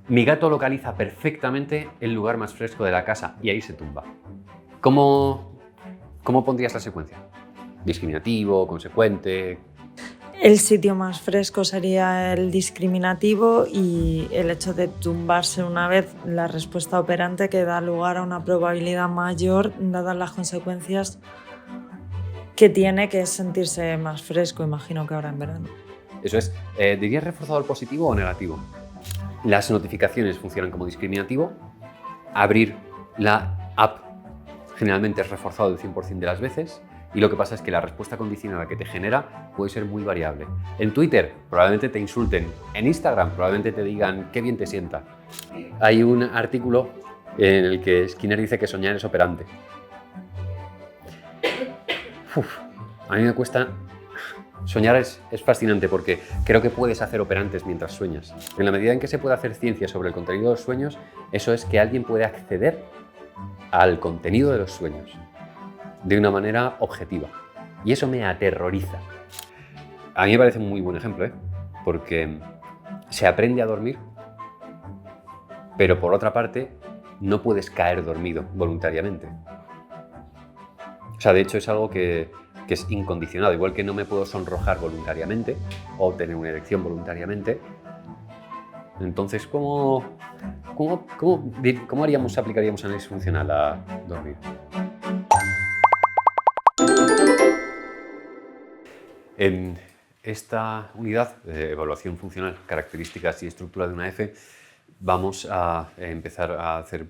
Mi gato localiza perfectamente el lugar más fresco de la casa y ahí se tumba. ¿Cómo pondrías la secuencia? ¿Discriminativo, consecuente? El sitio más fresco sería el discriminativo y el hecho de tumbarse una vez la respuesta operante que da lugar a una probabilidad mayor dadas las consecuencias que tiene, que es sentirse más fresco, imagino que ahora en verano. Eso es. ¿Dirías reforzador positivo o negativo? Las notificaciones funcionan como discriminativo. Abrir la app generalmente es reforzado el 100% de las veces. Y lo que pasa es que la respuesta condicionada que te genera puede ser muy variable. En Twitter probablemente te insulten. En Instagram probablemente te digan qué bien te sienta. Hay un artículo en el que Skinner dice que soñar es operante. A mí me cuesta... Soñar es fascinante porque creo que puedes hacer operantes mientras sueñas. En la medida en que se puede hacer ciencia sobre el contenido de los sueños, eso es que alguien puede acceder al contenido de los sueños de una manera objetiva. Y eso me aterroriza. A mí me parece un muy buen ejemplo, porque se aprende a dormir, pero por otra parte no puedes caer dormido voluntariamente. O sea, de hecho es algo que es incondicionado, igual que no me puedo sonrojar voluntariamente o tener una erección voluntariamente. Entonces, ¿cómo aplicaríamos análisis funcional a dormir? En esta unidad de evaluación funcional, características y estructura de una F, vamos a empezar a hacer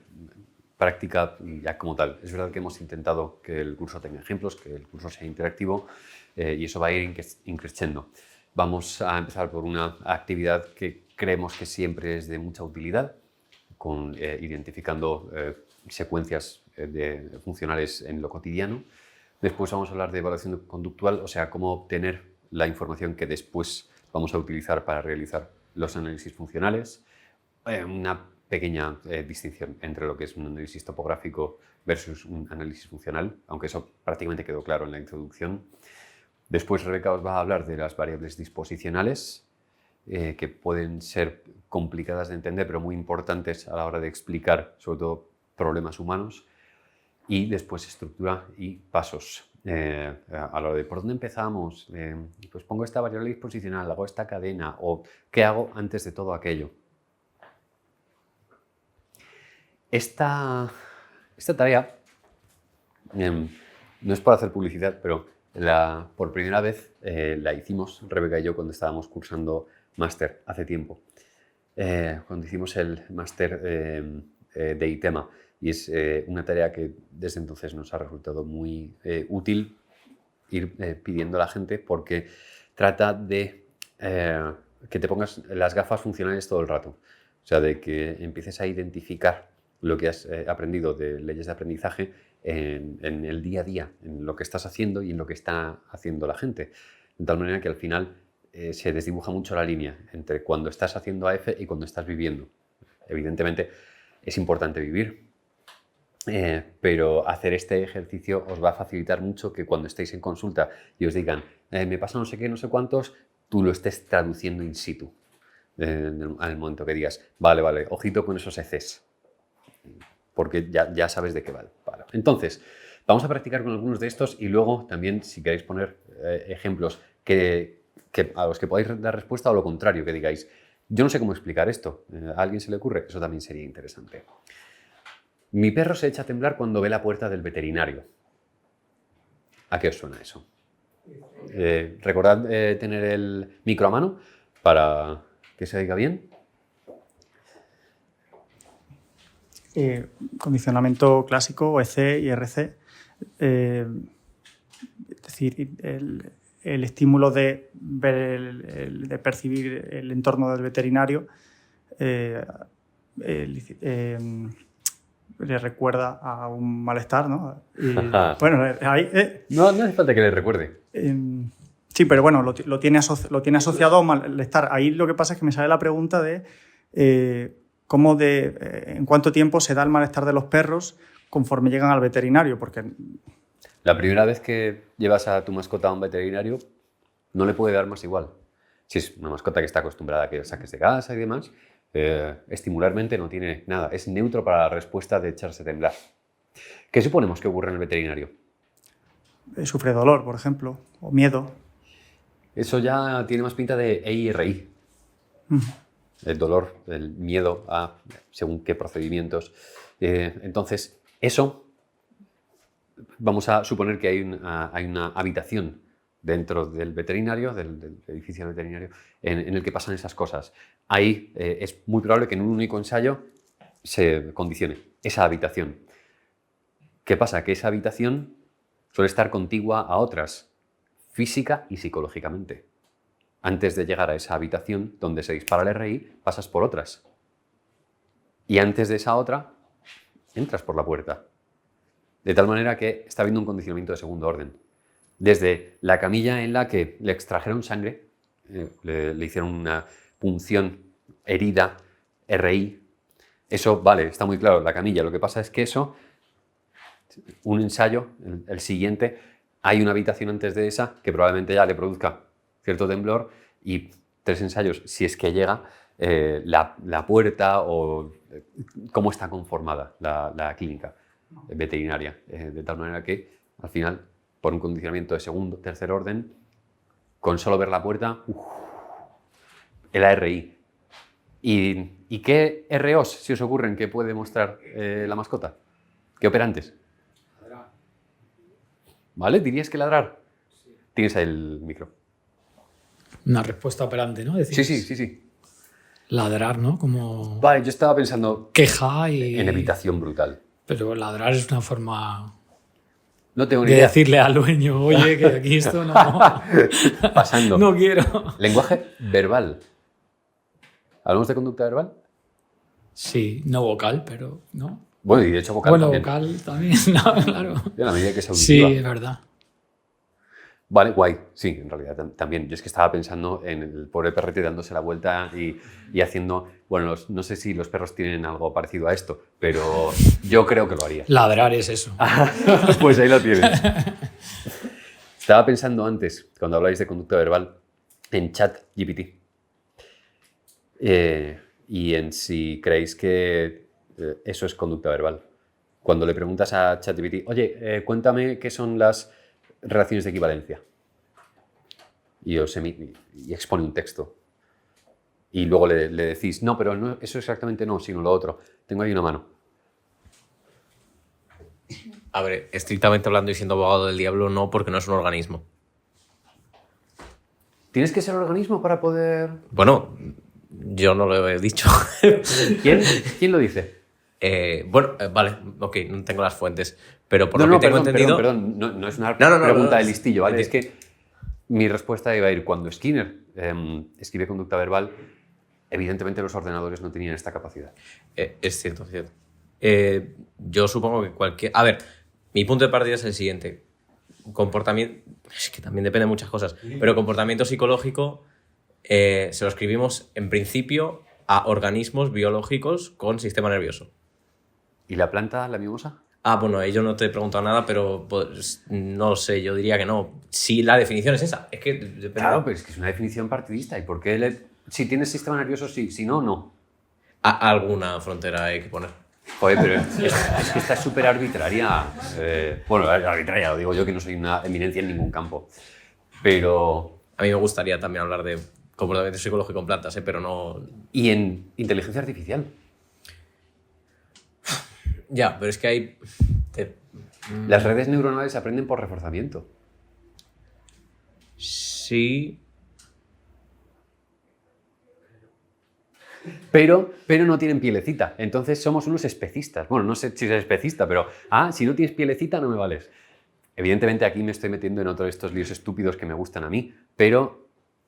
práctica ya como tal. Es verdad que hemos intentado que el curso tenga ejemplos, que el curso sea interactivo y eso va a ir increciendo. Vamos a empezar por una actividad que creemos que siempre es de mucha utilidad, identificando secuencias funcionales en lo cotidiano. Después vamos a hablar de evaluación conductual, o sea, cómo obtener la información que después vamos a utilizar para realizar los análisis funcionales. Una pequeña distinción entre lo que es un análisis topográfico versus un análisis funcional, aunque eso prácticamente quedó claro en la introducción. Después Rebeca os va a hablar de las variables disposicionales, que pueden ser complicadas de entender, pero muy importantes a la hora de explicar, sobre todo, problemas humanos. Y después estructura y pasos. A la hora de por dónde empezamos, pues pongo esta variable disposicional, hago esta cadena, o qué hago antes de todo aquello. Esta tarea no es para hacer publicidad, pero por primera vez la hicimos Rebeca y yo cuando estábamos cursando máster hace tiempo. Cuando hicimos el máster de ITEMA. Y es una tarea que desde entonces nos ha resultado muy útil ir pidiendo a la gente, porque trata de que te pongas las gafas funcionales todo el rato. O sea, de que empieces a identificar lo que has aprendido de leyes de aprendizaje en el día a día, en lo que estás haciendo y en lo que está haciendo la gente. De tal manera que al final se desdibuja mucho la línea entre cuando estás haciendo AF y cuando estás viviendo. Evidentemente es importante vivir, pero hacer este ejercicio os va a facilitar mucho que cuando estéis en consulta y os digan me pasa no sé qué, no sé cuántos, tú lo estés traduciendo in situ al momento que digas vale, ojito con esos ECs, porque ya sabes de qué va. Vale. Entonces, vamos a practicar con algunos de estos y luego también, si queréis poner ejemplos a los que podáis dar respuesta, o lo contrario, que digáis yo no sé cómo explicar esto, ¿a alguien se le ocurre? Eso también sería interesante. Mi perro se echa a temblar cuando ve la puerta del veterinario. ¿A qué os suena eso? Recordad tener el micro a mano para que se oiga bien. Condicionamiento clásico, EC y RC. Es decir, el estímulo de ver de percibir el entorno del veterinario le recuerda a un malestar, ¿no? Y, bueno, ahí... No hace falta que le recuerde. Sí, pero bueno, lo tiene asociado a un malestar. Ahí lo que pasa es que me sale la pregunta de en cuánto tiempo se da el malestar de los perros conforme llegan al veterinario, porque... La primera vez que llevas a tu mascota a un veterinario no le puede dar más igual. Si es una mascota que está acostumbrada a que la saques de casa y demás, estimularmente no tiene nada. Es neutro para la respuesta de echarse a temblar. ¿Qué suponemos que ocurre en el veterinario? Sufre dolor, por ejemplo, o miedo. Eso ya tiene más pinta de EIRI. El dolor, el miedo a según qué procedimientos. Entonces, eso, vamos a suponer que hay una habitación dentro del veterinario, del edificio veterinario, en el que pasan esas cosas. Ahí es muy probable que en un único ensayo se condicione esa habitación. ¿Qué pasa? Que esa habitación suele estar contigua a otras, física y psicológicamente. Antes de llegar a esa habitación donde se dispara el RI, pasas por otras. Y antes de esa otra, entras por la puerta. De tal manera que está habiendo un condicionamiento de segundo orden. Desde la camilla en la que le extrajeron sangre, le hicieron una punción, herida, RI. Eso, vale, está muy claro, la camilla. Lo que pasa es que eso, un ensayo, el siguiente, hay una habitación antes de esa que probablemente ya le produzca cierto temblor y 3 ensayos, si es que llega, la puerta o cómo está conformada la clínica veterinaria. De tal manera que, al final, por un condicionamiento de segundo, tercer orden, con solo ver la puerta, el ARI. ¿Y qué ROs se os ocurren que puede mostrar la mascota? ¿Qué operantes? Ladrar. ¿Vale? ¿Dirías que ladrar? Sí. Tienes ahí el micro. Una respuesta operante, ¿no? Sí. Ladrar, ¿no? Como Vale, yo estaba pensando queja y... en evitación brutal. Pero ladrar es una forma No tengo ni de idea. decirle al dueño, oye, que aquí esto no... Pasando. No quiero. Lenguaje verbal. ¿Hablamos de conducta verbal? Sí, no vocal, pero no. Bueno, y de hecho vocal Bueno, también. vocal también, no, claro. En la medida que sea Sí, auditiva. es verdad. Vale, guay. Sí, en realidad también. Yo es que estaba pensando en el pobre perrete dándose la vuelta y haciendo... Bueno, no sé si los perros tienen algo parecido a esto, pero yo creo que lo haría. Ladrar es eso. Pues ahí lo tienes. Estaba pensando antes, cuando habláis de conducta verbal, en ChatGPT. Y en si creéis que eso es conducta verbal. Cuando le preguntas a ChatGPT, oye, cuéntame qué son las relaciones de equivalencia. Y expone un texto. Y luego le decís, no, pero no, eso exactamente no, sino lo otro. Tengo ahí una mano. A ver, estrictamente hablando y siendo abogado del diablo, no, porque no es un organismo. ¿Tienes que ser organismo para poder...? Bueno, yo no lo he dicho. ¿Quién lo dice? Vale, ok, no tengo las fuentes. Pero por lo No, que tengo entendido... Perdón, no es una No, pregunta de listillo, ¿vale? Enti- Es que mi respuesta iba a ir, cuando Skinner escribe conducta verbal, evidentemente los ordenadores no tenían esta capacidad. Es cierto, es cierto. Yo supongo que cualquier... A ver, mi punto de partida es el siguiente. Comportamiento... Es que también depende de muchas cosas. Pero comportamiento psicológico se lo escribimos en principio a organismos biológicos con sistema nervioso. ¿Y la planta, la mimosa? Bueno, ahí yo no te he preguntado nada, pero pues, no sé, yo diría que no. Si la definición es esa, es que depende. Claro, pero es que es una definición partidista. ¿Y por qué si tienes sistema nervioso sí, si no, no? Alguna frontera hay que poner. Joder, pero es que esta es súper arbitraria. Bueno, arbitraria, lo digo yo, que no soy una eminencia en ningún campo. Pero... A mí me gustaría también hablar de comportamiento psicológico en plantas, pero no... ¿Y en inteligencia artificial? Ya, pero es que hay... Las redes neuronales aprenden por reforzamiento. Sí... Pero no tienen pielecita. Entonces somos unos especistas. Bueno, no sé si eres especista, pero... si no tienes pielecita no me vales. Evidentemente aquí me estoy metiendo en otro de estos líos estúpidos que me gustan a mí, pero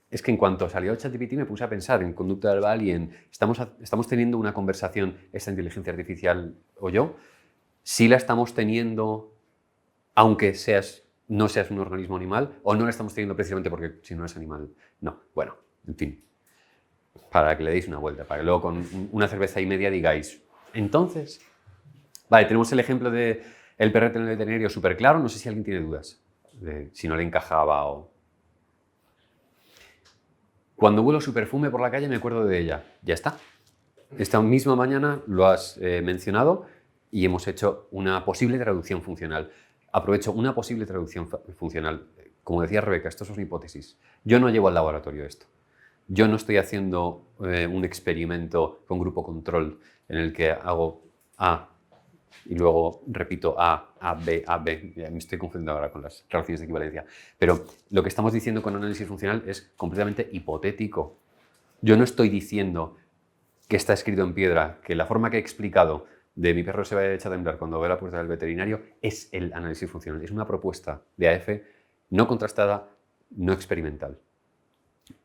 es que en cuanto salió ChatGPT me puse a pensar en conducta verbal y en... Estamos teniendo una conversación, esta inteligencia artificial o yo, si la estamos teniendo aunque no seas un organismo animal, o no la estamos teniendo precisamente porque si no es animal, no. Bueno, en fin. Para que le deis una vuelta, para que luego con una cerveza y media digáis, entonces... Vale, tenemos el ejemplo de el perrete en el veterinario súper claro, no sé si alguien tiene dudas de si no le encajaba o... Cuando huelo su perfume por la calle me acuerdo de ella, ya está. esta misma mañana lo has mencionado y hemos hecho una posible traducción funcional. Aprovecho una posible traducción funcional. Como decía Rebeca, esto es una hipótesis. Yo no llevo al laboratorio esto. Yo no estoy haciendo un experimento con grupo control en el que hago A y luego repito A, B, A, B. Me estoy confundiendo ahora con las relaciones de equivalencia. Pero lo que estamos diciendo con análisis funcional es completamente hipotético. Yo no estoy diciendo que está escrito en piedra, que la forma que he explicado de mi perro se va a echar a temblar cuando ve la puerta del veterinario es el análisis funcional. Es una propuesta de AF no contrastada, no experimental.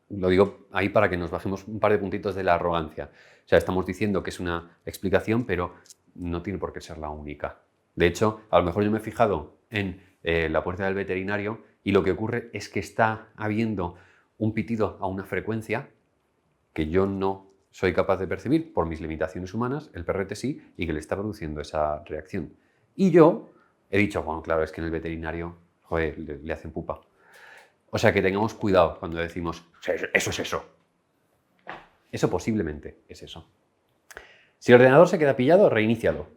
Lo digo ahí para que nos bajemos un par de puntitos de la arrogancia. O sea, estamos diciendo que es una explicación, pero no tiene por qué ser la única. De hecho, a lo mejor yo me he fijado en la puerta del veterinario y lo que ocurre es que está habiendo un pitido a una frecuencia que yo no soy capaz de percibir por mis limitaciones humanas, el perrete sí, y que le está produciendo esa reacción. Y yo he dicho, bueno, claro, es que en el veterinario, joder, le hacen pupa. O sea, que tengamos cuidado cuando decimos, eso es eso. Eso posiblemente es eso. Si el ordenador se queda pillado, reinícialo.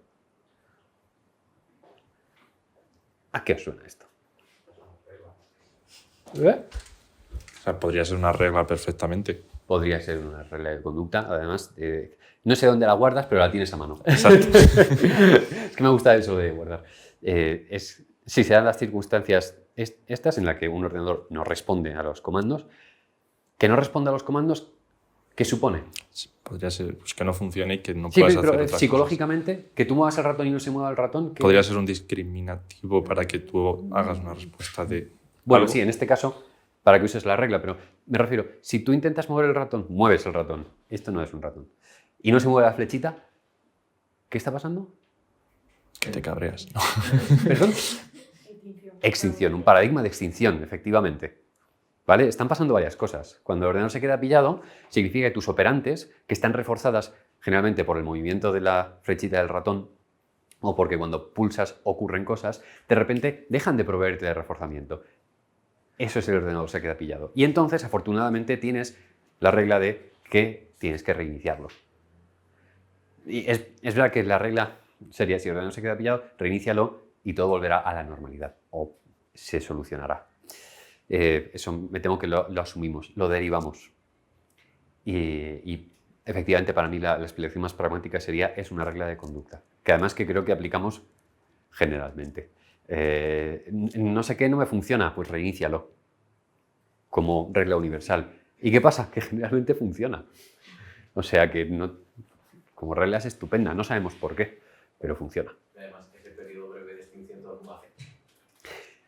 ¿A qué os suena esto? O sea, podría ser una regla perfectamente. Podría ser una regla de conducta, además, no sé dónde la guardas, pero la tienes a mano. Exacto. Es que me gusta eso de guardar. Si se dan las circunstancias estas en las que un ordenador no responde a los comandos, que no responde a los comandos, ¿qué supone? Sí, podría ser pues, que no funcione y que no Sí, puedas pero hacer otras psicológicamente, que tú muevas el ratón y no se mueva el ratón. cosas. Podría ser un discriminativo para que tú hagas una respuesta de... Bueno, algo. sí, en este caso, para que uses la regla, pero me refiero, si tú intentas mover el ratón, mueves el ratón. Esto no es un ratón. Y no se mueve la flechita, ¿qué está pasando? Que te cabreas. ¿No? ¿Perdón? Extinción, un paradigma de extinción, efectivamente. ¿Vale? Están pasando varias cosas. Cuando el ordenador se queda pillado, significa que tus operantes, que están reforzadas generalmente por el movimiento de la flechita del ratón, o porque cuando pulsas ocurren cosas, de repente dejan de proveerte de reforzamiento. Eso es el ordenador se queda pillado. Y entonces, afortunadamente, tienes la regla de que tienes que reiniciarlo. Y es verdad que la regla sería, si el ordenador se queda pillado, reinícialo y todo volverá a la normalidad o se solucionará. Eso me temo que lo asumimos, lo derivamos. Y efectivamente para mí la explicación más pragmática sería es una regla de conducta, que además que creo que aplicamos generalmente. No sé qué no me funciona, pues reinícialo como regla universal. ¿Y qué pasa? Que generalmente funciona. O sea que como regla es estupenda, no sabemos por qué, pero funciona. Además, ese periodo breve de extinción todo lo hace.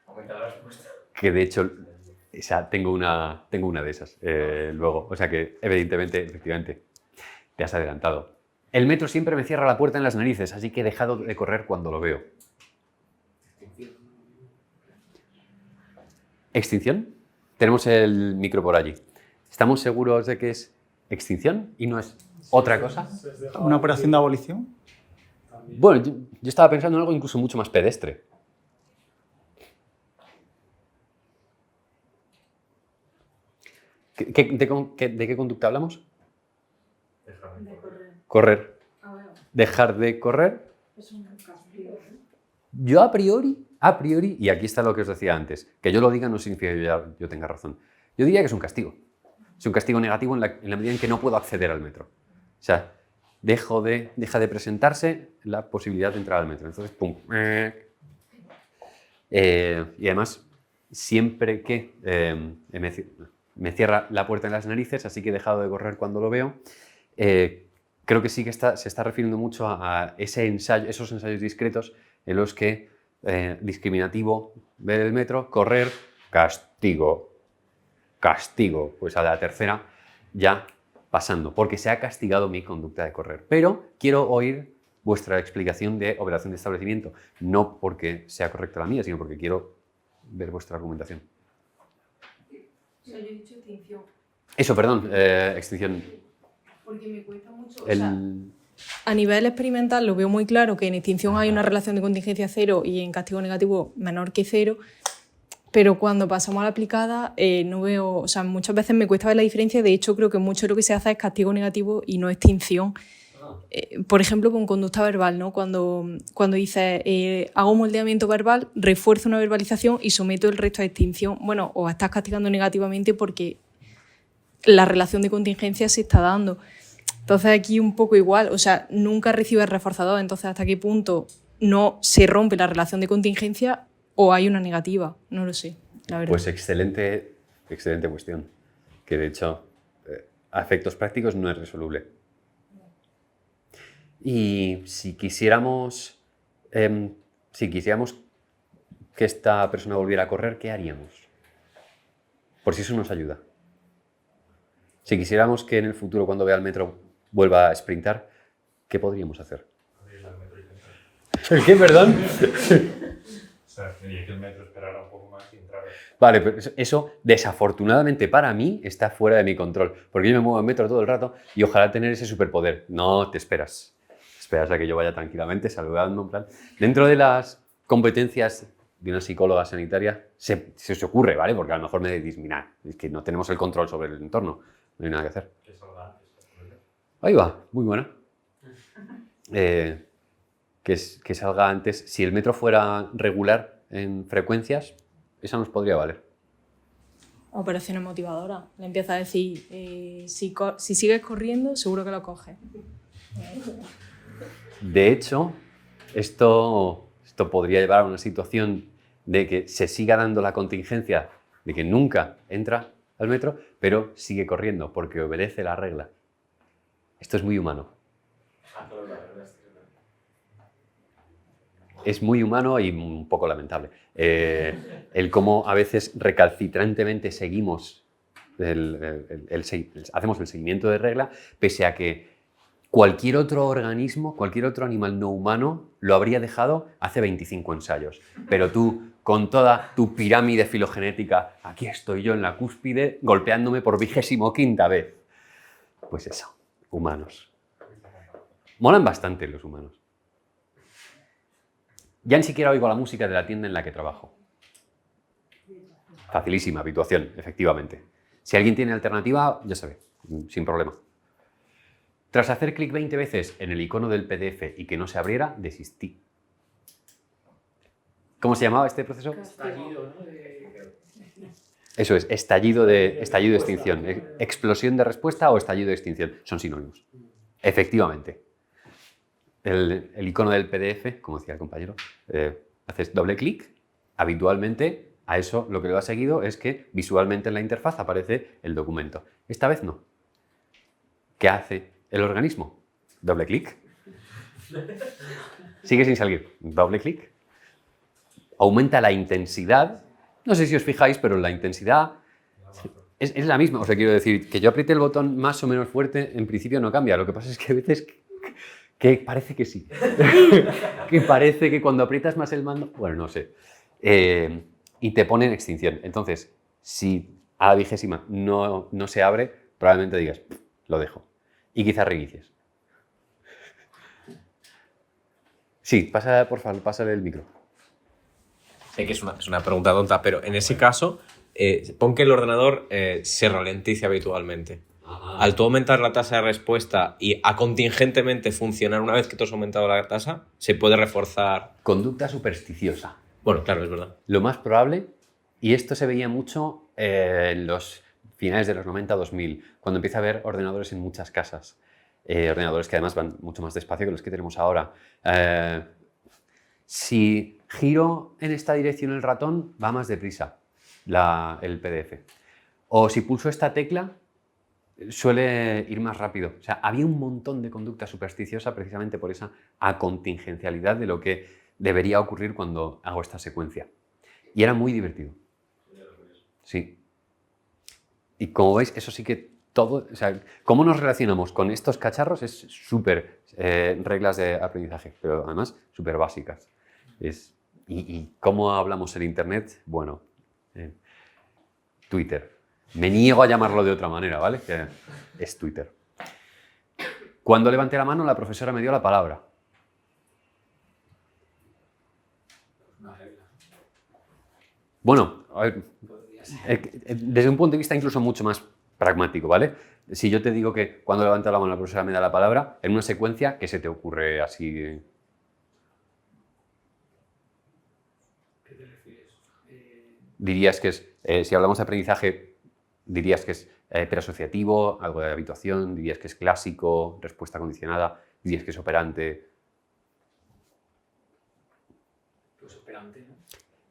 Aumenta la respuesta. Que de hecho, tengo una de esas luego. O sea que, evidentemente, efectivamente, te has adelantado. El metro siempre me cierra la puerta en las narices, así que he dejado de correr cuando lo veo. ¿Extinción? Tenemos el micro por allí. ¿Estamos seguros de que es extinción y no es otra cosa? ¿Una operación de abolición? Bueno, yo estaba pensando en algo incluso mucho más pedestre. ¿De qué conducta hablamos? De correr. Correr. Ah, bueno, Dejar de correr. es un castigo. Yo a priori, y aquí está lo que os decía antes, que yo lo diga no significa que yo tenga razón. Yo diría que es un castigo. Es un castigo negativo en la medida en que no puedo acceder al metro. O sea, deja de presentarse la posibilidad de entrar al metro. Entonces, pum. Y además, siempre que me cierra la puerta en las narices, así que he dejado de correr cuando lo veo, creo que sí que se está refiriendo mucho a esos ensayos discretos en los que discriminativo ver el metro, correr, castigo. Pues a la tercera ya pasando, porque se ha castigado mi conducta de correr. Pero quiero oír vuestra explicación de operación de establecimiento, no porque sea correcta la mía, sino porque quiero ver vuestra argumentación. Yo he dicho extinción, Eso, perdón, extinción. porque me cuesta mucho. A nivel experimental lo veo muy claro que en extinción hay una relación de contingencia cero y en castigo negativo menor que cero, pero cuando pasamos a la aplicada no veo, o sea, muchas veces me cuesta ver la diferencia. De hecho, creo que mucho de lo que se hace es castigo negativo y no extinción. por ejemplo, con conducta verbal, ¿no? Cuando dices, hago un moldeamiento verbal, refuerzo una verbalización y someto el resto a extinción. Bueno, o estás castigando negativamente porque la relación de contingencia se está dando. Entonces aquí un poco igual, o sea, nunca recibes reforzador, entonces hasta qué punto no se rompe la relación de contingencia o hay una negativa, no lo sé, la verdad. Pues excelente cuestión, que de hecho a efectos prácticos no es resoluble. Y si quisiéramos que esta persona volviera a correr, ¿qué haríamos? Por si eso nos ayuda. Si quisiéramos que en el futuro, cuando vea el metro, vuelva a sprintar, ¿qué podríamos hacer? ¿El qué, perdón? O sea, quería que el metro esperara un poco más y entrara. Vale, pero eso desafortunadamente para mí está fuera de mi control, porque yo me muevo en metro todo el rato y ojalá tener ese superpoder. No te esperas. Esperas a que yo vaya tranquilamente saludando, en plan. Dentro de las competencias de una psicóloga sanitaria se os ocurre, ¿vale? Porque a lo mejor me decís, mira, es que no tenemos el control sobre el entorno, no hay nada que hacer. Ahí va, muy buena. Que salga antes. Si el metro fuera regular en frecuencias, esa nos podría valer. Operaciones motivadoras. Le empieza a decir, si sigues corriendo, seguro que lo coges. De hecho, esto podría llevar a una situación de que se siga dando la contingencia de que nunca entra al metro, pero sigue corriendo porque obedece la regla. Esto es muy humano. Es muy humano y un poco lamentable. El cómo a veces recalcitrantemente hacemos el seguimiento de regla, pese a que cualquier otro organismo, cualquier otro animal no humano lo habría dejado hace 25 ensayos. Pero tú, con toda tu pirámide filogenética, aquí estoy yo en la cúspide, golpeándome por 25ª vez. Pues eso, humanos. Molan bastante los humanos. Ya ni siquiera oigo la música de la tienda en la que trabajo. Facilísima, habituación, efectivamente. Si alguien tiene alternativa, ya sabe, sin problema. Tras hacer clic 20 veces en el icono del PDF y que no se abriera, desistí. ¿Cómo se llamaba este proceso? Estallido, ¿no? Eso es, estallido de extinción. Explosión de respuesta o estallido de extinción. Son sinónimos. Efectivamente. El icono del PDF, como decía el compañero, haces doble clic. Habitualmente, a eso lo que le va seguido es que visualmente en la interfaz aparece el documento. Esta vez no. ¿Qué hace el organismo? Doble clic. Sigue sin salir. Doble clic. Aumenta la intensidad. No sé si os fijáis, pero la intensidad es la misma. O sea, quiero decir, que yo apriete el botón más o menos fuerte, en principio no cambia. Lo que pasa es que a veces que parece que sí. Que parece que cuando aprietas más el mando... Bueno, no sé. Y te pone en extinción. Entonces, si a la 20ª no se abre, probablemente digas, lo dejo. Y quizás reinicies. Sí, por favor, pásale el micro. Sé que es una pregunta tonta, pero en ese caso, pon que el ordenador se ralentice habitualmente. Al tú aumentar la tasa de respuesta y a contingentemente funcionar una vez que tú has aumentado la tasa, se puede reforzar. Conducta supersticiosa. Bueno, claro, es verdad. Lo más probable, y esto se veía mucho en los finales de los 90-2000, cuando empieza a haber ordenadores en muchas casas. Ordenadores que además van mucho más despacio que los que tenemos ahora. Si giro en esta dirección el ratón, va más deprisa el PDF. O si pulso esta tecla, suele ir más rápido. O sea, había un montón de conducta supersticiosa precisamente por esa acontingencialidad de lo que debería ocurrir cuando hago esta secuencia. Y era muy divertido. Sí. Y como veis, eso sí que todo... O sea, cómo nos relacionamos con estos cacharros es súper reglas de aprendizaje, pero además súper básicas. Y cómo hablamos en Internet, bueno, Twitter. Me niego a llamarlo de otra manera, ¿vale? Que es Twitter. Cuando levanté la mano, la profesora me dio la palabra. Bueno, a ver, desde un punto de vista incluso mucho más pragmático, ¿vale? Si yo te digo que cuando levanta la mano la profesora me da la palabra, en una secuencia, ¿qué se te ocurre así? ¿Qué te refieres? Dirías que es, si hablamos de aprendizaje, dirías que es perasociativo, algo de habituación, dirías que es clásico, respuesta condicionada, dirías que es operante. Pues operante, ¿no?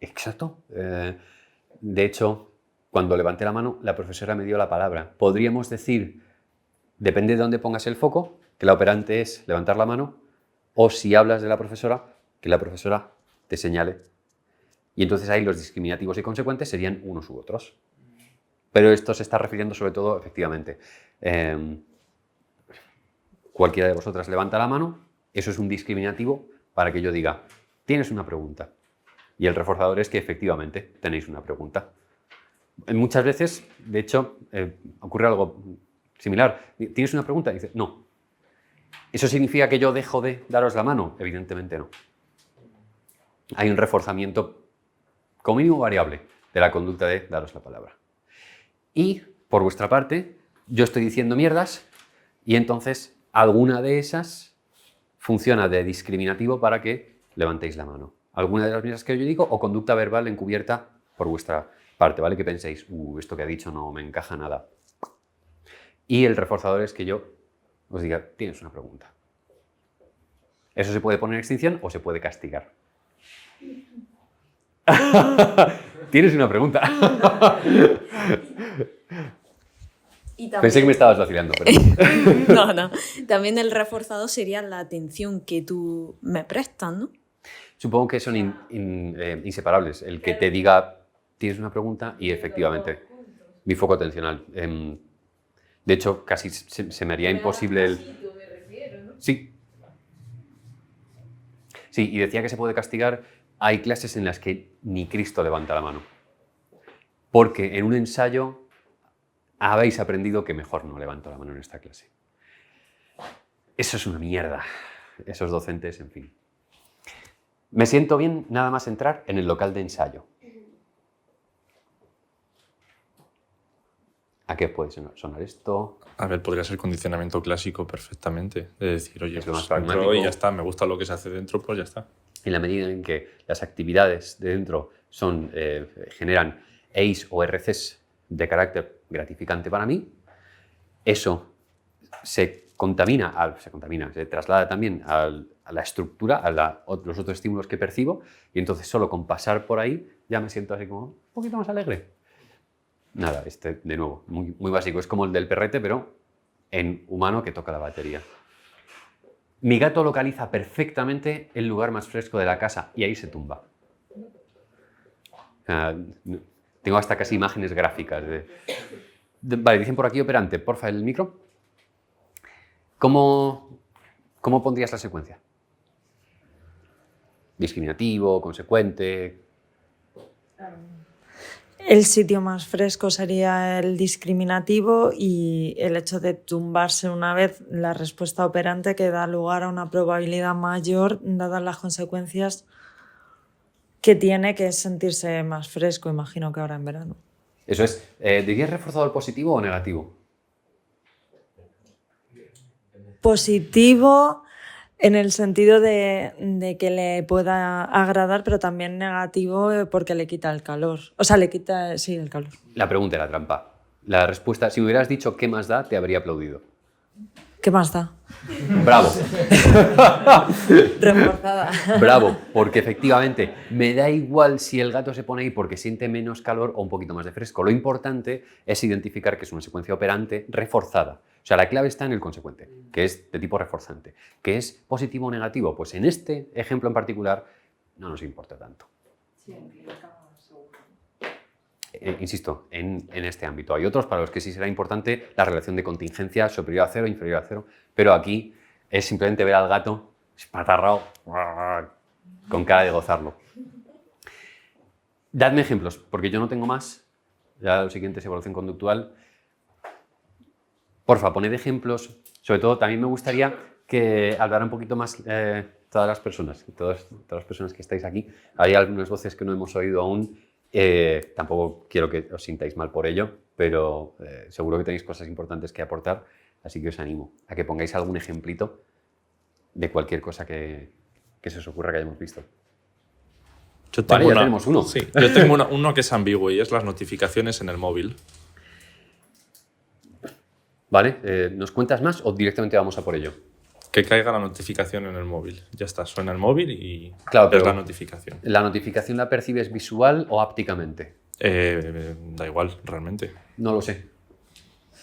Exacto. De hecho, cuando levanté la mano, la profesora me dio la palabra. Podríamos decir, depende de dónde pongas el foco, que la operante es levantar la mano, o si hablas de la profesora, que la profesora te señale. Y entonces ahí los discriminativos y consecuentes serían unos u otros. Pero esto se está refiriendo sobre todo, efectivamente, cualquiera de vosotras levanta la mano, eso es un discriminativo para que yo diga, tienes una pregunta. Y el reforzador es que efectivamente tenéis una pregunta. Muchas veces, de hecho, ocurre algo similar. ¿Tienes una pregunta? Y dice, no. ¿Eso significa que yo dejo de daros la mano? Evidentemente no. Hay un reforzamiento como mínimo variable de la conducta de daros la palabra. Y, por vuestra parte, yo estoy diciendo mierdas y entonces alguna de esas funciona de discriminativo para que levantéis la mano. Alguna de las mierdas que yo digo o conducta verbal encubierta por vuestra parte, ¿vale? Que penséis, esto que ha dicho no me encaja nada. Y el reforzador es que yo os diga, tienes una pregunta. Eso se puede poner en extinción o se puede castigar. Tienes una pregunta. Y también... Pensé que me estabas vacilando, pero... No. También el reforzado sería la atención que tú me prestas, ¿no? Supongo que son inseparables. El que te diga, tienes una pregunta y efectivamente, mi foco atencional. De hecho, casi se me haría imposible el... Sí. Sí, y decía que se puede castigar. Hay clases en las que ni Cristo levanta la mano. Porque en un ensayo habéis aprendido que mejor no levanto la mano en esta clase. Eso es una mierda. Esos docentes, en fin. Me siento bien nada más entrar en el local de ensayo. ¿A qué puede sonar esto? A ver, podría ser condicionamiento clásico perfectamente. De decir, oye, Es lo más pues entro pragmático. y ya está, me gusta lo que se hace dentro, pues ya está. En la medida en que las actividades de dentro generan EIs o RCs de carácter gratificante para mí, eso se traslada también a la estructura, a los otros estímulos que percibo, y entonces solo con pasar por ahí ya me siento así como un poquito más alegre. Nada, de nuevo, muy, muy básico. Es como el del perrete, pero en humano que toca la batería. Mi gato localiza perfectamente el lugar más fresco de la casa y ahí se tumba. Tengo hasta casi imágenes gráficas. Vale, dicen por aquí operante. Porfa, el micro. ¿Cómo pondrías la secuencia? Discriminativo, consecuente. El sitio más fresco sería el discriminativo y el hecho de tumbarse una vez la respuesta operante que da lugar a una probabilidad mayor dadas las consecuencias que tiene, que es sentirse más fresco, imagino que ahora en verano. Eso es. ¿Dirías reforzador positivo o negativo? Positivo en el sentido de que le pueda agradar, pero también negativo porque le quita el calor. O sea, le quita, sí, el calor. La pregunta era trampa. La respuesta, si me hubieras dicho qué más da, te habría aplaudido. ¿Qué más da? Bravo. Reforzada. Bravo, porque efectivamente me da igual si el gato se pone ahí porque siente menos calor o un poquito más de fresco. Lo importante es identificar que es una secuencia operante reforzada. O sea, la clave está en el consecuente, que es de tipo reforzante. ¿Que es positivo o negativo? Pues en este ejemplo en particular no nos importa tanto. Insisto, en este ámbito. Hay otros para los que sí será importante la relación de contingencia superior a 0, inferior a 0, pero aquí es simplemente ver al gato espatarrado con cara de gozarlo. Dadme ejemplos, porque yo no tengo más. Ya lo siguiente es evaluación conductual. Porfa, poned ejemplos. Sobre todo, también me gustaría que hablara un poquito más todas las personas que estáis aquí. Hay algunas voces que no hemos oído aún. Tampoco quiero que os sintáis mal por ello, pero seguro que tenéis cosas importantes que aportar, así que os animo a que pongáis algún ejemplito de cualquier cosa que se os ocurra que hayamos visto. Yo Vale, tengo ya tenemos uno. Sí, yo tengo uno que es ambiguo y es las notificaciones en el móvil. ¿Vale? ¿Nos cuentas más o directamente vamos a por ello? Que caiga la notificación en el móvil. Ya está, suena el móvil y Claro, ves pero la notificación. ¿la notificación la percibes visual o ápticamente? Da igual, realmente. No lo sé.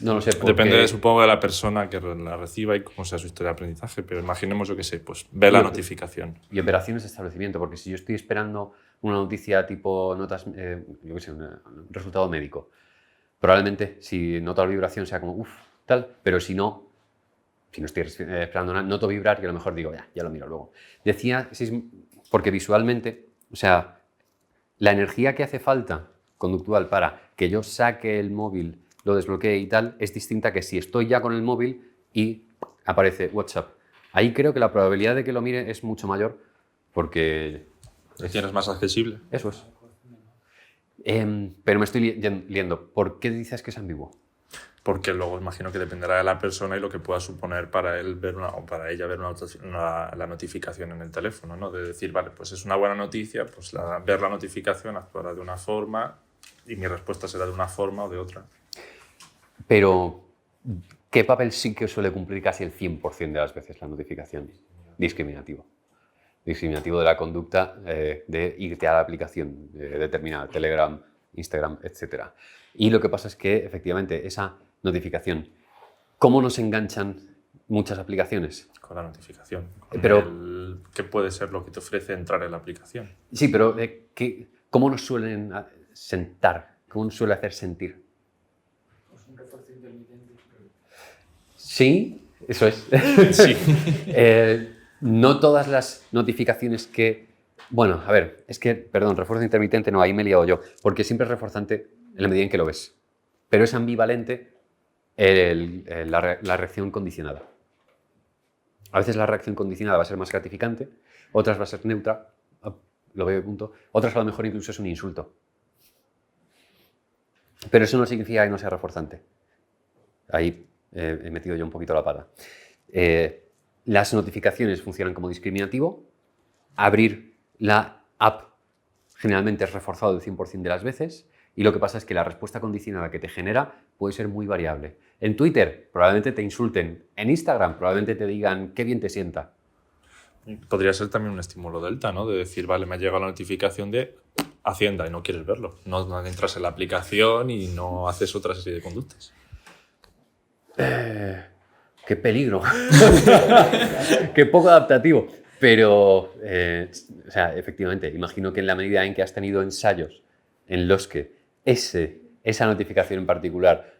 No lo sé. Porque... Depende, supongo, de la persona que la reciba y cómo sea su historia de aprendizaje, pero imaginemos, yo qué sé, pues ve la notificación. Y operaciones de establecimiento, porque si yo estoy esperando una noticia tipo notas, yo qué sé, un resultado médico, probablemente si noto la vibración sea como, uff, tal, pero si no estoy esperando nada, noto vibrar y a lo mejor digo, ya lo miro luego. Decía, porque visualmente, o sea, la energía que hace falta conductual para que yo saque el móvil, lo desbloquee y tal, es distinta que si estoy ya con el móvil y aparece WhatsApp. Ahí creo que la probabilidad de que lo mire es mucho mayor porque... Lo tienes más accesible. Eso es. Pero me estoy liando. ¿Por qué dices que es ambiguo? Porque luego imagino que dependerá de la persona y lo que pueda suponer para él ver o para ella ver la notificación en el teléfono, ¿no? De decir, vale, pues es una buena noticia, pues ver la notificación actuará de una forma y mi respuesta será de una forma o de otra. Pero, ¿qué papel sí que suele cumplir casi el 100% de las veces la notificación? Discriminativo. Discriminativo de la conducta de irte a la aplicación determinada, Telegram, Instagram, etc. Y lo que pasa es que, efectivamente, esa notificación, ¿cómo nos enganchan muchas aplicaciones? Con la notificación. Pero, ¿qué puede ser lo que te ofrece entrar en la aplicación? Sí, pero ¿cómo nos suelen sentar? ¿Cómo nos suele hacer sentir? Pues un refuerzo intermitente. Sí, eso es. Sí. No todas las notificaciones que... Bueno, a ver, es que, perdón, refuerzo intermitente no, ahí me he liado yo, porque siempre es reforzante en la medida en que lo ves. Pero es ambivalente la reacción condicionada. A veces la reacción condicionada va a ser más gratificante, otras va a ser neutra, lo veo de punto, otras a lo mejor incluso es un insulto. Pero eso no significa que no sea reforzante. Ahí he metido yo un poquito la pata. Las notificaciones funcionan como discriminativo. Abrir la app generalmente es reforzado el 100% de las veces y lo que pasa es que la respuesta condicionada que te genera puede ser muy variable. En Twitter probablemente te insulten, en Instagram probablemente te digan qué bien te sienta. Podría ser también un estímulo delta, ¿no? De decir, vale, me ha llegado la notificación de Hacienda y no quieres verlo. No entras en la aplicación y no haces otra serie de conductas. ¡Qué peligro! ¡Qué poco adaptativo! Pero, o sea, efectivamente, imagino que en la medida en que has tenido ensayos en los que esa notificación en particular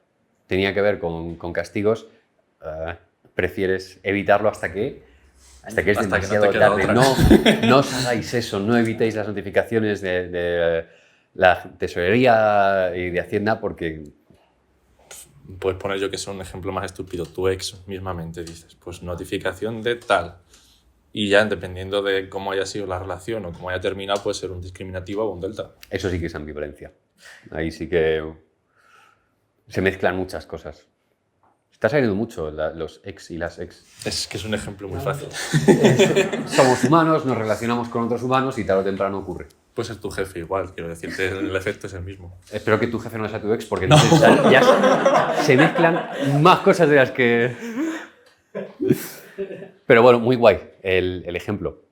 tenía que ver con castigos, prefieres evitarlo hasta que es demasiado tarde. No os hagáis eso, no evitéis las notificaciones de la tesorería y de Hacienda porque... Puedes poner, yo que sé, un ejemplo más estúpido. Tu ex mismamente dices, pues notificación de tal. Y ya, dependiendo de cómo haya sido la relación o cómo haya terminado, puede ser un discriminativo o un delta. Eso sí que es ambivalencia. Ahí sí que se mezclan muchas cosas. Está saliendo mucho los ex y las ex. Es que es un ejemplo muy fácil. Somos humanos, nos relacionamos con otros humanos y tarde o temprano ocurre. Puede ser tu jefe igual, quiero decirte, el efecto es el mismo. Espero que tu jefe no sea tu ex porque entonces ya se mezclan más cosas de las que... Pero bueno, muy guay el ejemplo.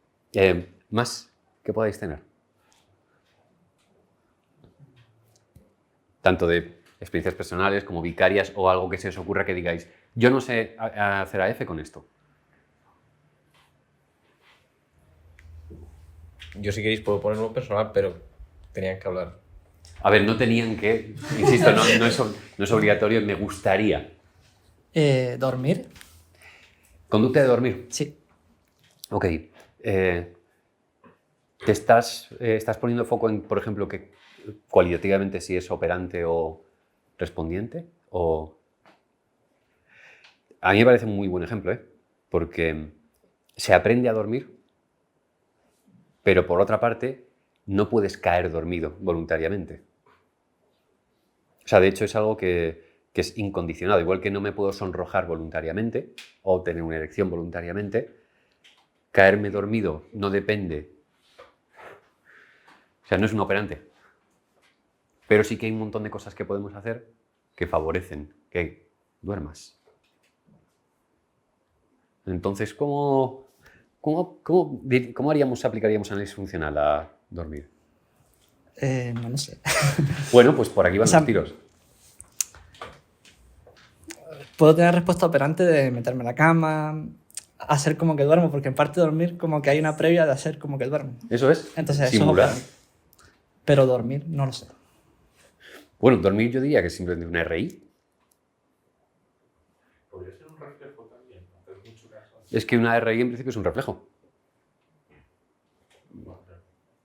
¿Más que podáis tener? Tanto de experiencias personales como vicarias o algo que se os ocurra que digáis, yo no sé hacer AF con esto. Yo si queréis puedo poner uno personal, pero tenían que hablar. A ver, no tenían que, insisto, no es obligatorio, me gustaría. Dormir. ¿Conducta de dormir? Sí. Ok. ¿Te estás poniendo foco en, por ejemplo, que cualitativamente si es operante o respondiente? O... A mí me parece un muy buen ejemplo, porque se aprende a dormir, pero por otra parte no puedes caer dormido voluntariamente. O sea, de hecho es algo que es incondicionado. Igual que no me puedo sonrojar voluntariamente o tener una erección voluntariamente, caerme dormido no depende. O sea, no es un operante. Pero sí que hay un montón de cosas que podemos hacer que favorecen que duermas. Entonces, ¿cómo aplicaríamos análisis funcional a dormir? No lo sé. Bueno, pues por aquí van O sea, los tiros. Puedo tener respuesta operante de meterme en la cama, hacer como que duermo, porque en parte dormir como que hay una previa de hacer como que duermo. Eso es. Entonces, eso es Simular. operante. Pero dormir, no lo sé. Bueno, dormir yo diría que es simplemente una RI. Podría ser un reflejo también, hacer mucho caso. Es que una RI en principio es un reflejo.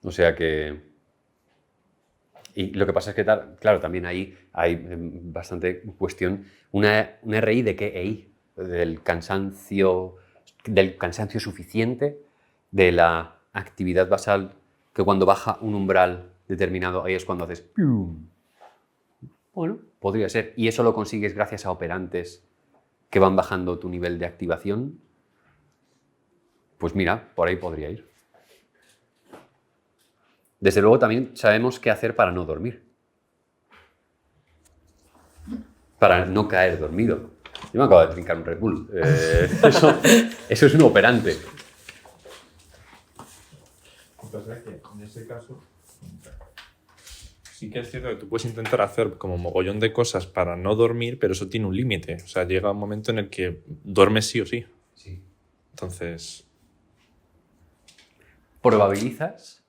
O sea que... Y lo que pasa es que, claro, también ahí hay bastante cuestión. ¿Una RI de qué EI? Del cansancio suficiente, de la actividad basal, que cuando baja un umbral determinado, ahí es cuando haces... ¡pium! Bueno, podría ser. ¿Y eso lo consigues gracias a operantes que van bajando tu nivel de activación? Pues mira, por ahí podría ir. Desde luego también sabemos qué hacer para no dormir. Para no caer dormido. Yo me acabo de trincar un Red Bull. Eso es un operante. Entonces, en ese caso, sí que es cierto que tú puedes intentar hacer como mogollón de cosas para no dormir, pero eso tiene un límite. O sea, llega un momento en el que duermes sí o sí. Sí. Entonces, Probabilizas.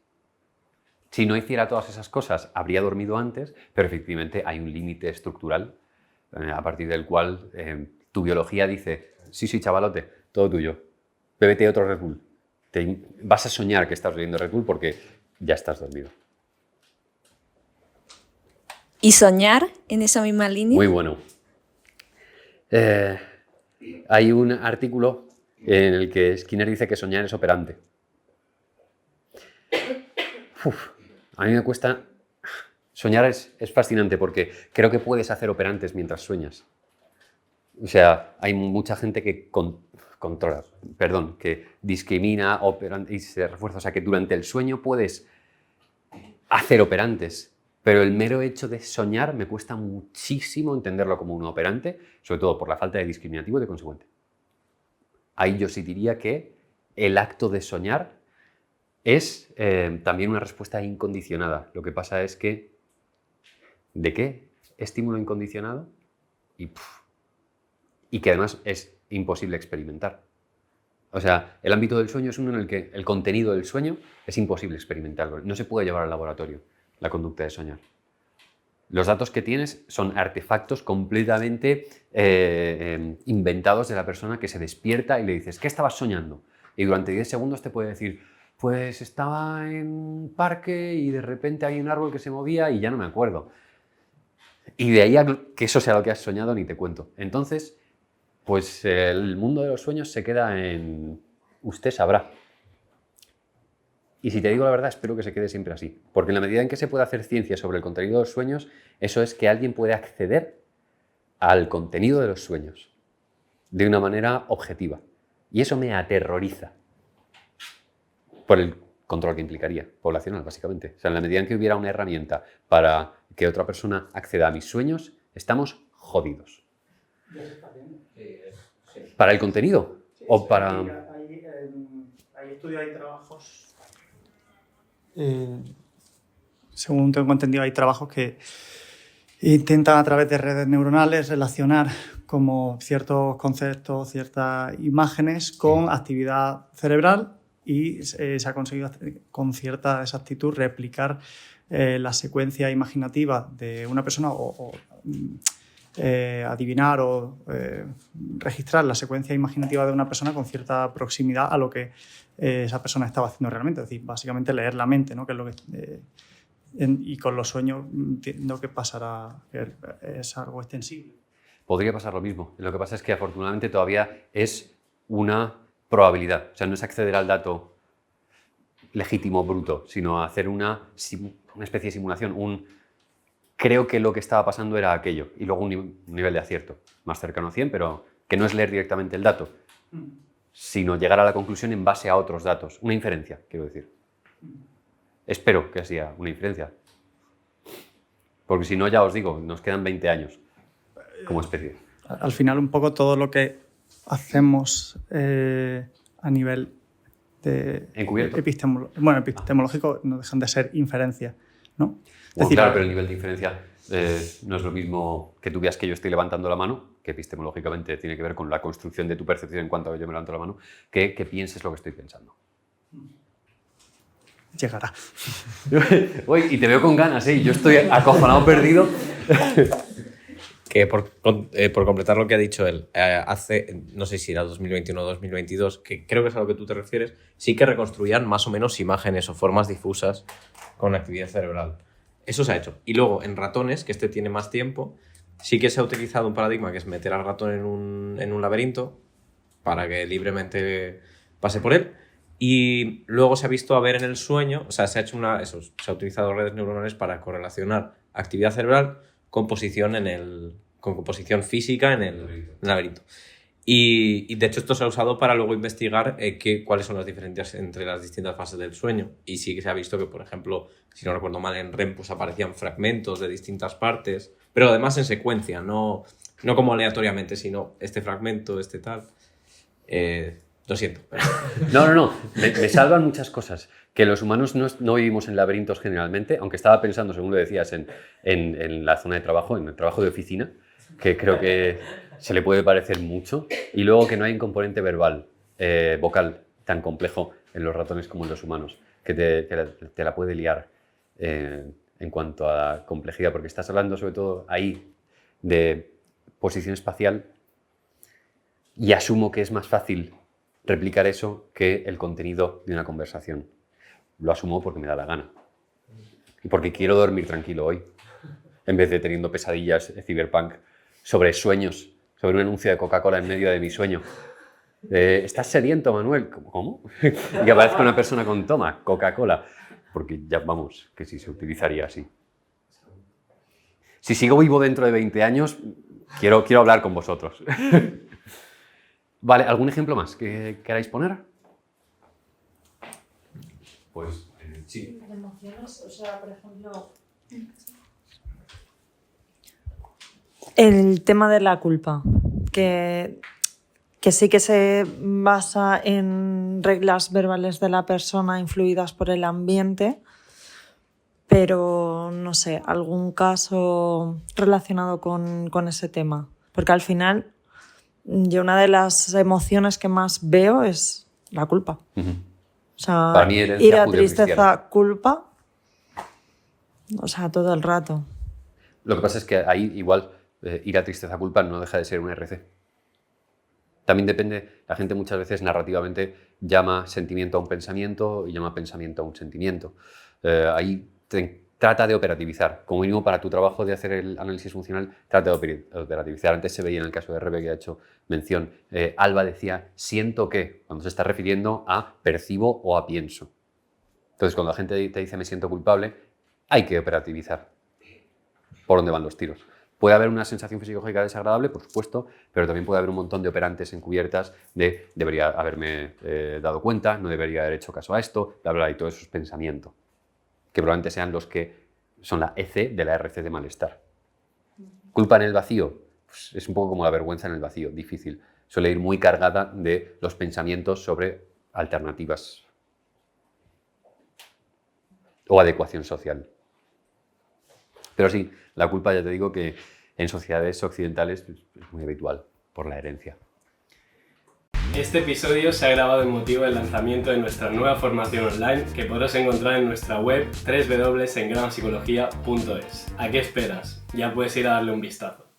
Si no hiciera todas esas cosas, habría dormido antes, pero efectivamente hay un límite estructural a partir del cual tu biología dice, sí, chavalote, todo tuyo, bébete otro Red Bull. Vas a soñar que estás bebiendo Red Bull porque ya estás dormido. ¿Y soñar en esa misma línea? Muy bueno. Hay un artículo en el que Skinner dice que soñar es operante. A mí me cuesta... Soñar es fascinante porque creo que puedes hacer operantes mientras sueñas. O sea, hay mucha gente que que discrimina y se refuerza. O sea, que durante el sueño puedes hacer operantes, pero el mero hecho de soñar me cuesta muchísimo entenderlo como un operante, sobre todo por la falta de discriminativo y de consecuente. Ahí yo sí diría que el acto de soñar es también una respuesta incondicionada. Lo que pasa es que, ¿de qué? Estímulo incondicionado y que además es imposible experimentar. O sea, el ámbito del sueño es uno en el que el contenido del sueño es imposible experimentarlo. No se puede llevar al laboratorio la conducta de soñar. Los datos que tienes son artefactos completamente inventados de la persona que se despierta y le dices, ¿qué estabas soñando? Y durante 10 segundos te puede decir, pues estaba en un parque y de repente hay un árbol que se movía y ya no me acuerdo. Y de ahí a que eso sea lo que has soñado ni te cuento. Entonces, pues el mundo de los sueños se queda en usted sabrá. Y si te digo la verdad, espero que se quede siempre así. Porque en la medida en que se puede hacer ciencia sobre el contenido de los sueños, eso es que alguien puede acceder al contenido de los sueños de una manera objetiva. Y eso me aterroriza. Por el control que implicaría, poblacional, básicamente. O sea, en la medida en que hubiera una herramienta para que otra persona acceda a mis sueños, estamos jodidos. ¿Para el contenido? ¿O para...? Hay estudios, hay trabajos... según tengo entendido, hay trabajos que intentan a través de redes neuronales relacionar como ciertos conceptos, ciertas imágenes con actividad cerebral y se ha conseguido con cierta exactitud replicar la secuencia imaginativa de una persona o adivinar o registrar la secuencia imaginativa de una persona con cierta proximidad a lo que esa persona estaba haciendo realmente. Es decir, básicamente leer la mente, ¿no? Que es lo que, y con los sueños entiendo que pasará, que es algo extensible. Podría pasar lo mismo. Lo que pasa es que afortunadamente todavía es una probabilidad. O sea, no es acceder al dato legítimo bruto, sino hacer una especie de simulación, creo que lo que estaba pasando era aquello. Y luego un nivel de acierto más cercano a 100, pero que no es leer directamente el dato, sino llegar a la conclusión en base a otros datos. Una inferencia, quiero decir. Espero que sea una inferencia. Porque si no, ya os digo, nos quedan 20 años como especie. Al final, un poco todo lo que hacemos a nivel de epistemológico no dejan de ser inferencias, ¿no? Bueno, claro, pero el nivel de inferencia no es lo mismo que tú veas que yo estoy levantando la mano, que epistemológicamente tiene que ver con la construcción de tu percepción en cuanto a que yo me levanto la mano, que pienses lo que estoy pensando. Llegará. Uy, y te veo con ganas, ¿eh? Yo estoy acojonado, perdido. Que por completar lo que ha dicho él, hace, no sé si era 2021 o 2022, que creo que es a lo que tú te refieres, sí que reconstruían más o menos imágenes o formas difusas con actividad cerebral. Eso se ha hecho. Y luego, en ratones, que este tiene más tiempo, sí que se ha utilizado un paradigma que es meter al ratón en un laberinto para que libremente pase por él. Y luego se ha visto a ver en el sueño, o sea, se ha utilizado redes neuronales para correlacionar actividad cerebral con posición con composición física en el laberinto. Y de hecho esto se ha usado para luego investigar cuáles son las diferencias entre las distintas fases del sueño. Y sí que se ha visto que, por ejemplo, si no recuerdo mal, en REM pues aparecían fragmentos de distintas partes, pero además en secuencia, no como aleatoriamente, sino este fragmento, este tal. Lo siento. No. Me salvan muchas cosas. Que los humanos no vivimos en laberintos generalmente, aunque estaba pensando, según lo decías, en la zona de trabajo, en el trabajo de oficina, que creo que se le puede parecer mucho. Y luego que no hay un componente vocal tan complejo en los ratones como en los humanos, que te la puede liar en cuanto a complejidad, porque estás hablando sobre todo ahí de posición espacial y asumo que es más fácil replicar eso que el contenido de una conversación. Lo asumo porque me da la gana. Y porque quiero dormir tranquilo hoy, en vez de teniendo pesadillas de cyberpunk sobre sueños, sobre un anuncio de Coca-Cola en medio de mi sueño. ¿Estás sediento, Manuel? ¿Cómo? Y aparezca una persona con toma, Coca-Cola. Porque ya vamos, que sí se utilizaría así. Si sigo vivo dentro de 20 años, quiero hablar con vosotros. Vale, ¿algún ejemplo más que queráis poner? Pues sí. Emociones, o sea, por ejemplo, el tema de la culpa, que sí que se basa en reglas verbales de la persona influidas por el ambiente, pero no sé, algún caso relacionado con ese tema, porque al final yo una de las emociones que más veo es la culpa. Uh-huh. O sea, para mí ira, tristeza, culpa, o sea, todo el rato. Lo que pasa es que ahí igual ira, tristeza, culpa no deja de ser un RC. También depende, la gente muchas veces narrativamente llama sentimiento a un pensamiento y llama pensamiento a un sentimiento. Ahí trata de operativizar, como mínimo para tu trabajo de hacer el análisis funcional, trata de operativizar. Antes se veía en el caso de Rebe que ha hecho mención, Alba decía, siento que, cuando se está refiriendo a percibo o a pienso. Entonces, cuando la gente te dice me siento culpable, hay que operativizar por dónde van los tiros. Puede haber una sensación fisiológica desagradable, por supuesto, pero también puede haber un montón de operantes encubiertas de debería haberme dado cuenta, no debería haber hecho caso a esto, bla, bla, y todos esos pensamientos, que probablemente sean los que son la EC de la RC de malestar. ¿Culpa en el vacío? Pues es un poco como la vergüenza en el vacío, difícil. Suele ir muy cargada de los pensamientos sobre alternativas o adecuación social. Pero sí, la culpa ya te digo que en sociedades occidentales es muy habitual por la herencia. Este episodio se ha grabado en motivo del lanzamiento de nuestra nueva formación online que podrás encontrar en nuestra web www.engramapsicología.es. ¿A qué esperas? Ya puedes ir a darle un vistazo.